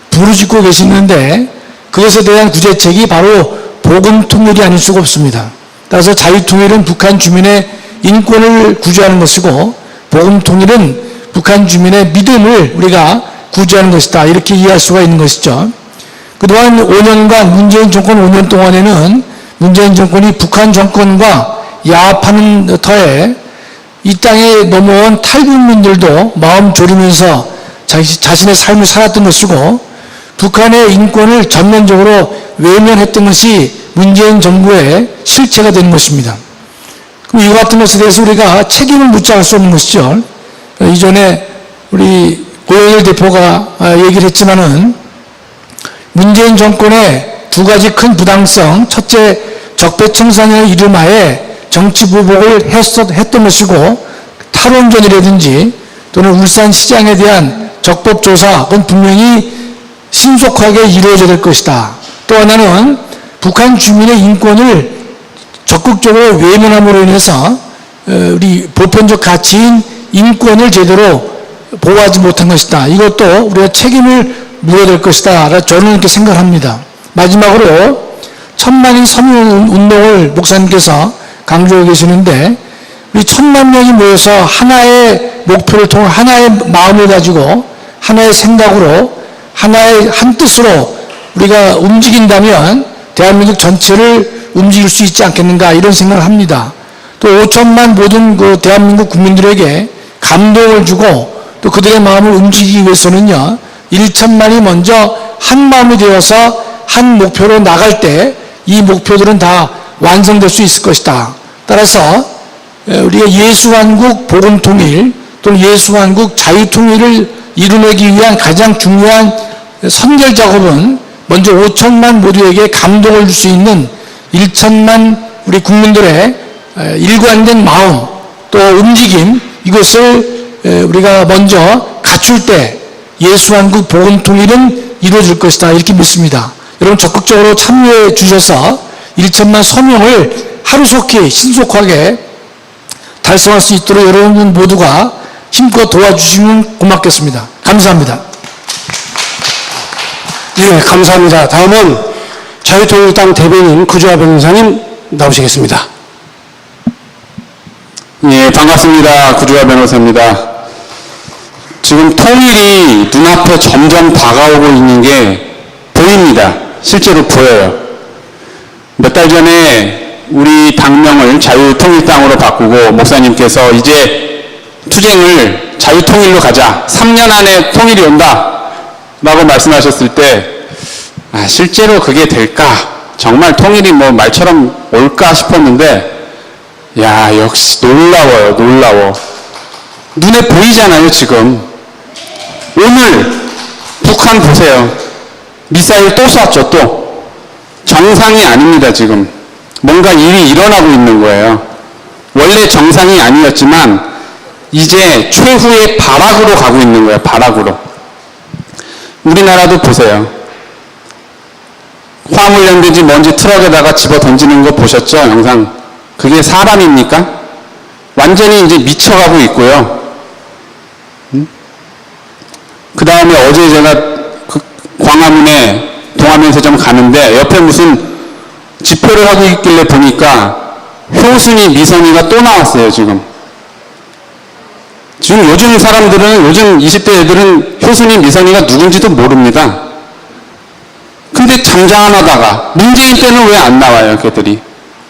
부르짖고 계시는데, 그것에 대한 구제책이 바로 복음통일이 아닐 수가 없습니다. 따라서 자유통일은 북한 주민의 인권을 구제하는 것이고, 복음통일은 북한 주민의 믿음을 우리가 구제하는 것이다. 이렇게 이해할 수가 있는 것이죠. 그동안 5년간, 문재인 정권 5년 동안에는 문재인 정권이 북한 정권과 야합하는 터에 이 땅에 넘어온 탈북민들도 마음 졸이면서 자신의 삶을 살았던 것이고, 북한의 인권을 전면적으로 외면했던 것이 문재인 정부의 실체가 되는 것입니다. 그럼 이와 같은 것에 대해서 우리가 책임을 묻지 않을 수 없는 것이죠. 이전에 우리 고영일 대표가 얘기를 했지만은 문재인 정권의 두 가지 큰 부당성, 첫째 적폐청산이라는 이름하에 정치 보복을 했던 것이고, 탈원전이라든지 또는 울산시장에 대한 적법조사, 그건 분명히 신속하게 이루어져야 될 것이다. 또 하나는 북한 주민의 인권을 적극적으로 외면함으로 인해서 우리 보편적 가치인 인권을 제대로 보호하지 못한 것이다. 이것도 우리가 책임을 물어야 될 것이다. 저는 이렇게 생각합니다. 마지막으로 천만인 서명 운동을 목사님께서 강조하고 계시는데, 우리 1000만 명이 모여서 하나의 목표를 통해 하나의 마음을 가지고 하나의 생각으로 하나의 한 뜻으로 우리가 움직인다면 대한민국 전체를 움직일 수 있지 않겠는가, 이런 생각을 합니다. 또 5천만 모든 그 대한민국 국민들에게 감동을 주고 또 그들의 마음을 움직이기 위해서는요, 1천만이 먼저 한 마음이 되어서 한 목표로 나갈 때 이 목표들은 다 완성될 수 있을 것이다. 따라서 우리가 예수한국 복음통일 또는 예수한국 자유통일을 이루내기 위한 가장 중요한 선결 작업은 먼저 5천만 모두에게 감동을 줄 수 있는 1천만 우리 국민들의 일관된 마음 또 움직임, 이것을 우리가 먼저 갖출 때 예수한국 복음통일은 이루어질 것이다. 이렇게 믿습니다. 여러분 적극적으로 참여해 주셔서 1천만 서명을 하루속히 신속하게 달성할 수 있도록 여러분 모두가 힘껏 도와주시면 고맙겠습니다. 감사합니다. 예, 감사합니다. 다음은 자유통일당 대변인 구주화 변호사님 나오시겠습니다. 예, 반갑습니다. 구주화 변호사입니다. 지금 통일이 눈앞에 점점 다가오고 있는 게 보입니다. 실제로 보여요. 몇 달 전에 우리 당명을 자유통일당으로 바꾸고 목사님께서 이제 투쟁을 자유통일로 가자. 3년 안에 통일이 온다. 라고 말씀하셨을 때 실제로 그게 될까? 정말 통일이 뭐 말처럼 올까 싶었는데 야, 역시 놀라워요. 놀라워. 눈에 보이잖아요, 지금. 오늘 북한 보세요. 미사일 또 쐈죠, 또. 정상이 아닙니다, 지금. 뭔가 일이 일어나고 있는 거예요. 원래 정상이 아니었지만 이제 최후의 발악으로 가고 있는 거예요, 발악으로. 우리나라도 보세요. 화물연대지 뭔지 트럭에다가 집어 던지는 거 보셨죠, 영상? 그게 사람입니까? 완전히 이제 미쳐가고 있고요. 그 다음에 어제 제가 그 광화문에 동아면세점 가는데 옆에 무슨 집회를 하고 있길래 보니까 효순이, 미선이가 또 나왔어요, 지금. 지금 요즘 사람들은, 요즘 20대 애들은 효순이, 미선이가 누군지도 모릅니다. 근데 잠잠하다가, 문재인 때는 왜 안 나와요, 걔들이?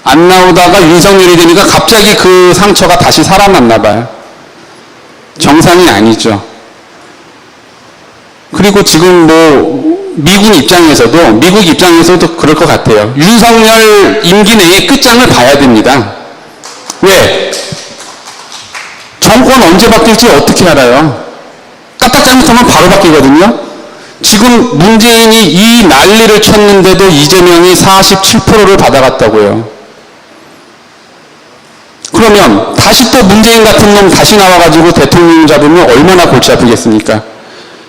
안 나오다가 윤석열이 되니까 갑자기 그 상처가 다시 살아났나 봐요. 정상이 아니죠. 그리고 지금 뭐 미국 입장에서도 그럴 것 같아요. 윤석열 임기 내의 끝장을 봐야 됩니다. 왜? 정권 언제 바뀔지 어떻게 알아요? 까딱 잘못하면 바로 바뀌거든요. 지금 문재인이 이 난리를 쳤는데도 이재명이 47%를 받아갔다고요. 그러면 다시 또 문재인 같은 놈 다시 나와가지고 대통령 잡으면 얼마나 골치 아프겠습니까?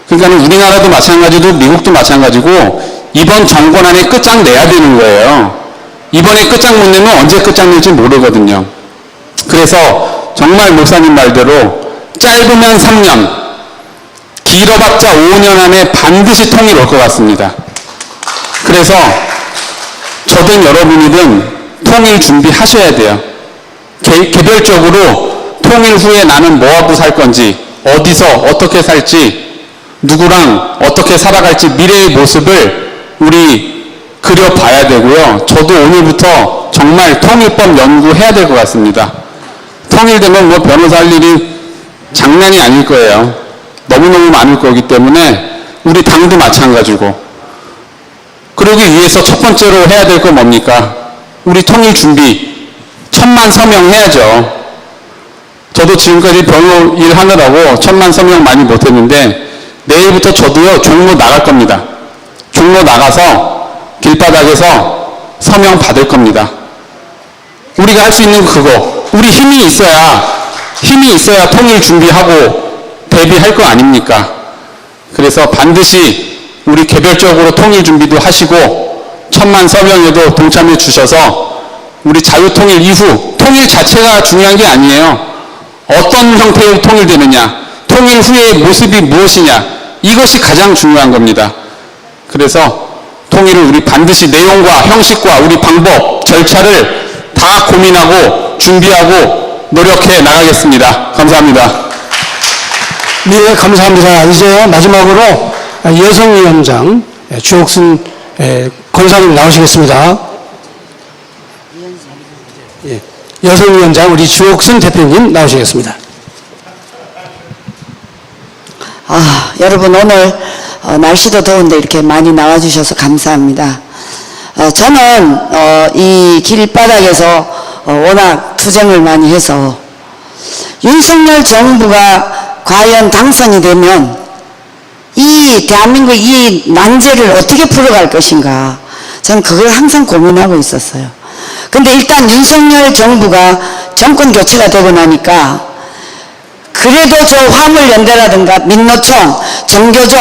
그러니까 우리나라도 마찬가지고 미국도 마찬가지고 이번 정권 안에 끝장 내야 되는 거예요. 이번에 끝장 못 내면 언제 끝장 낼지 모르거든요. 그래서 정말 목사님 말대로 짧으면 3년, 길어봤자 5년 안에 반드시 통일 올 것 같습니다. 그래서 저든 여러분이든 통일 준비하셔야 돼요. 개별적으로 통일 후에 나는 뭐하고 살 건지, 어디서 어떻게 살지, 누구랑 어떻게 살아갈지 미래의 모습을 우리 그려봐야 되고요. 저도 오늘부터 정말 통일법 연구해야 될 것 같습니다. 통일되면 뭐 변호사 할 일이 장난이 아닐 거예요. 너무너무 많을 거기 때문에 우리 당도 마찬가지고. 그러기 위해서 첫 번째로 해야 될 건 뭡니까? 우리 통일 준비 1000만 서명 해야죠. 저도 지금까지 변호 일 하느라고 1000만 서명 많이 못했는데 내일부터 저도요 종로 나갈 겁니다. 종로 나가서 길바닥에서 서명 받을 겁니다. 우리가 할 수 있는 그거, 우리 힘이 있어야 통일 준비하고 대비할 거 아닙니까? 그래서 반드시 우리 개별적으로 통일 준비도 하시고 1000만 서명에도 동참해 주셔서 우리 자유통일 이후 통일 자체가 중요한 게 아니에요. 어떤 형태로 통일되느냐, 통일 후의 모습이 무엇이냐, 이것이 가장 중요한 겁니다. 그래서 통일을 우리 반드시 내용과 형식과 우리 방법, 절차를 다 고민하고 준비하고 노력해 나가겠습니다. 감사합니다. 네, 감사합니다. 이제 마지막으로 여성위원장 주옥순 권사님 나오시겠습니다. 예, 여성위원장 우리 주옥순 대표님 나오시겠습니다. 여러분 오늘 날씨도 더운데 이렇게 많이 나와주셔서 감사합니다. 저는 이 길바닥에서 워낙 투쟁을 많이 해서 윤석열 정부가 과연 당선이 되면 이 대한민국 이 난제를 어떻게 풀어갈 것인가, 저는 그걸 항상 고민하고 있었어요. 근데 일단 윤석열 정부가 정권 교체가 되고 나니까 그래도 저 화물연대라든가 민노총, 정교조,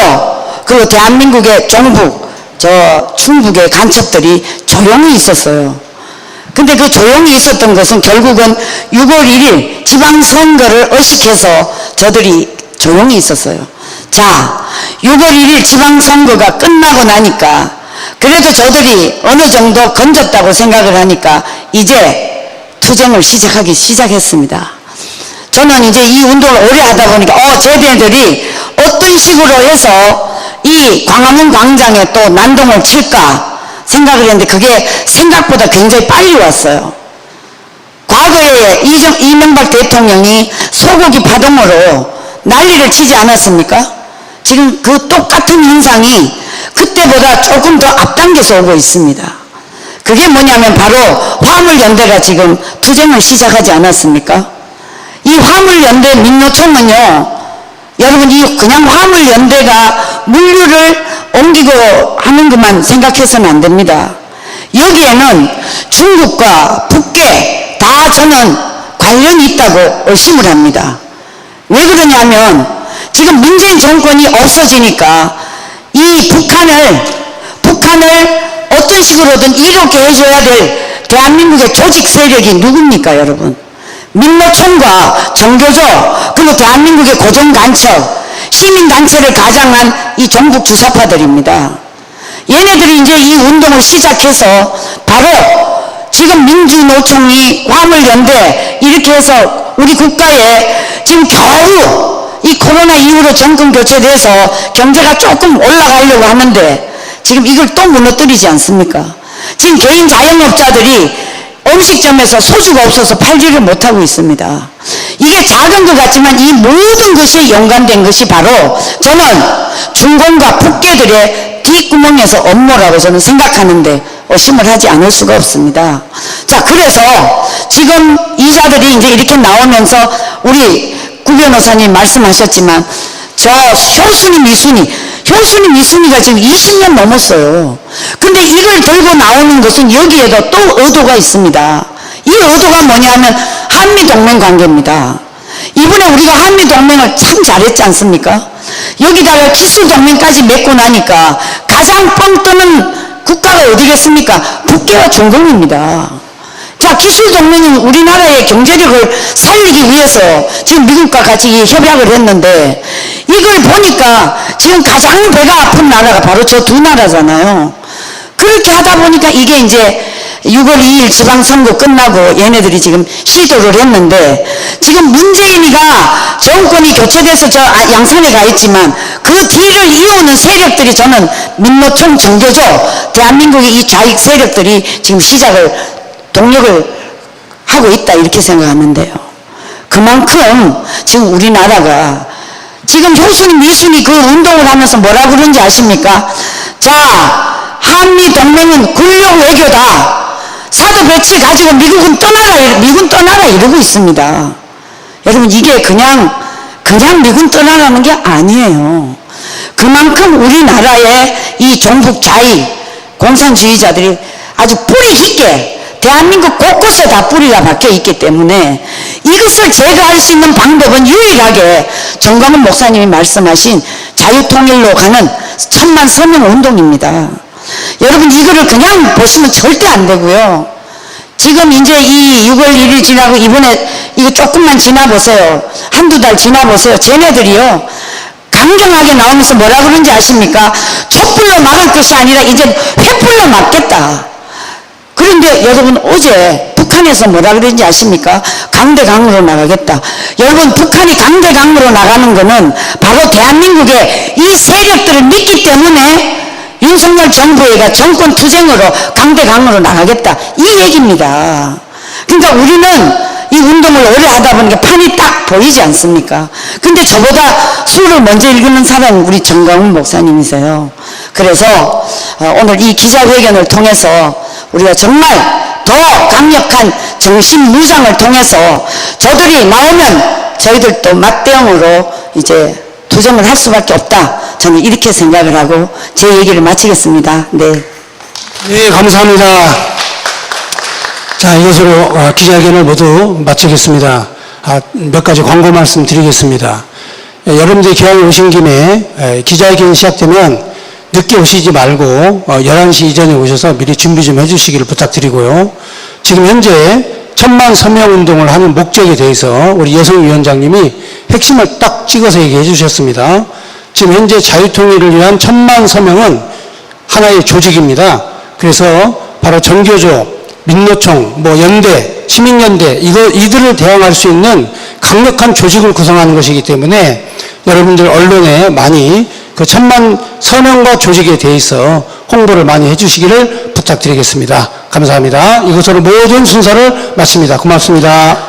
그리고 대한민국의 종북, 저 충북의 간첩들이 조용히 있었어요. 근데 그 조용히 있었던 것은 결국은 6월 1일 지방선거를 의식해서 저들이 조용히 있었어요. 자, 6월 1일 지방선거가 끝나고 나니까 그래도 저들이 어느 정도 건졌다고 생각을 하니까 이제 투쟁을 시작했습니다. 저는 이제 이 운동을 오래 하다 보니까 쟤네들이 어떤 식으로 해서 이 광화문 광장에 또 난동을 칠까 생각을 했는데 그게 생각보다 굉장히 빨리 왔어요. 과거에 이명박 대통령이 소고기 파동으로 난리를 치지 않았습니까? 지금 그 똑같은 현상이 그때보다 조금 더 앞당겨서 오고 있습니다. 그게 뭐냐면 바로 화물연대가 지금 투쟁을 시작하지 않았습니까? 이 화물연대 민노총은요, 여러분 이 그냥 화물연대가 물류를 옮기고 하는 것만 생각해서는 안 됩니다. 여기에는 중국과 북계 다 저는 관련이 있다고 의심을 합니다. 왜 그러냐면 지금 문재인 정권이 없어지니까 이 북한을 어떤 식으로든 이롭게 해줘야 될 대한민국의 조직 세력이 누굽니까 여러분? 민노총과 정교조 그리고 대한민국의 고정간첩 시민단체를 가장한 이 종북 주사파들입니다. 얘네들이 이제 이 운동을 시작해서 바로 지금 민주노총이 화물연대 이렇게 해서 우리 국가에 지금 겨우 이 코로나 이후로 정권 교체돼서 경제가 조금 올라가려고 하는데 지금 이걸 또 무너뜨리지 않습니까? 지금 개인 자영업자들이 음식점에서 소주가 없어서 팔지를 못하고 있습니다. 이게 작은 것 같지만 이 모든 것이 연관된 것이 바로 저는 중공과 북계들의 뒷구멍에서 업무라고 저는 생각하는데 의심을 하지 않을 수가 없습니다. 자, 그래서 지금 이자들이 이제 이렇게 나오면서 우리 구 변호사님 말씀하셨지만 저 효순이 미순이가 지금 20년 넘었어요. 근데 이걸 들고 나오는 것은 여기에도 또 의도가 있습니다. 이 의도가 뭐냐면 한미동맹 관계입니다. 이번에 우리가 한미동맹을 참 잘했지 않습니까? 여기다가 기술동맹까지 맺고 나니까 가장 뻥 뜨는 국가가 어디겠습니까? 북계와 중국입니다. 자, 기술동맹은 우리나라의 경제력을 살리기 위해서 지금 미국과 같이 협약을 했는데 이걸 보니까 지금 가장 배가 아픈 나라가 바로 저 두 나라잖아요. 그렇게 하다 보니까 이게 이제 6월 2일 지방선거 끝나고 얘네들이 지금 시도를 했는데 지금 문재인이가 정권이 교체돼서 저 양산에 가 있지만 그 뒤를 이어오는 세력들이 저는 민노총 정교조 대한민국의 이 좌익 세력들이 지금 동력을 하고 있다 이렇게 생각하는데요. 그만큼 지금 우리나라가 지금 효순이 미순이 그 운동을 하면서 뭐라 그러는지 아십니까? 자, 한미동맹은 군력 외교다. 사드 배치 가지고 미군 떠나라 이러고 있습니다. 여러분 이게 그냥 미군 떠나라는 게 아니에요. 그만큼 우리나라의 이 종북 좌익 공산주의자들이 아주 뿌리 깊게 대한민국 곳곳에 다 뿌리가 박혀 있기 때문에 이것을 제거할 수 있는 방법은 유일하게 정광훈 목사님이 말씀하신 자유통일로 가는 천만 서명 운동입니다. 여러분 이거를 그냥 보시면 절대 안 되고요. 지금 이제 이 6월 1일 지나고 이번에 이거 조금만 지나보세요. 한두 달 지나보세요. 쟤네들이요. 강경하게 나오면서 뭐라 그러는지 아십니까? 촛불로 막을 것이 아니라 이제 횃불로 막겠다. 그런데 여러분 어제 북한에서 뭐라 그랬는지 아십니까? 강대강으로 나가겠다. 여러분 북한이 강대강으로 나가는 거는 바로 대한민국의 이 세력들을 믿기 때문에 윤석열 정부가 정권 투쟁으로 강대강으로 나가겠다 이 얘기입니다. 그러니까 우리는 이 운동을 오래 하다 보니까 판이 딱 보이지 않습니까? 근데 저보다 수를 먼저 읽는 사람은 우리 정광훈 목사님이세요. 그래서 오늘 이 기자회견을 통해서 우리가 정말 더 강력한 정신무장을 통해서 저들이 나오면 저희들도 맞대응으로 이제 투쟁을 할 수밖에 없다. 저는 이렇게 생각을 하고 제 얘기를 마치겠습니다. 네. 네, 감사합니다. 자, 이것으로 기자회견을 모두 마치겠습니다. 몇 가지 광고 말씀 드리겠습니다. 여러분들이 기왕에 오신 김에 기자회견이 시작되면 늦게 오시지 말고 11시 이전에 오셔서 미리 준비 좀 해주시기를 부탁드리고요. 지금 현재 1000만 서명 운동을 하는 목적에 대해서 우리 여성위원장님이 핵심을 딱 찍어서 얘기해 주셨습니다. 지금 현재 자유통일을 위한 1000만 서명은 하나의 조직입니다. 그래서 바로 전교조, 민노총, 연대, 시민연대 이들을 대항할 수 있는 강력한 조직을 구성하는 것이기 때문에 여러분들 언론에 많이 그 1000만 서명과 조직에 대해서 홍보를 많이 해주시기를 부탁드리겠습니다. 감사합니다. 이것으로 모든 순서를 마칩니다. 고맙습니다.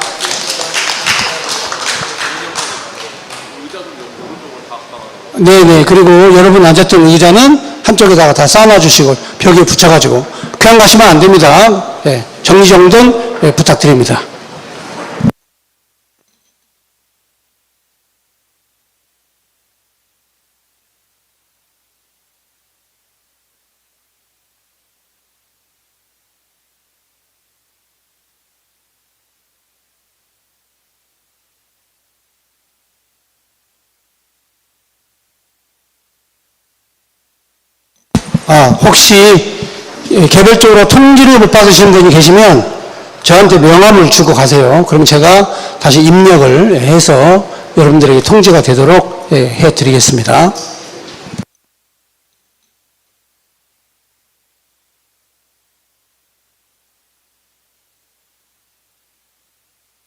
네네. 그리고 여러분 앉았던 의자는 한쪽에다가 다 쌓아놔주시고 벽에 붙여가지고 그냥 가시면 안 됩니다. 네, 정리정돈 부탁드립니다. 혹시 개별적으로 통지를 못 받으신 분이 계시면 저한테 명함을 주고 가세요. 그럼 제가 다시 입력을 해서 여러분들에게 통지가 되도록 해드리겠습니다.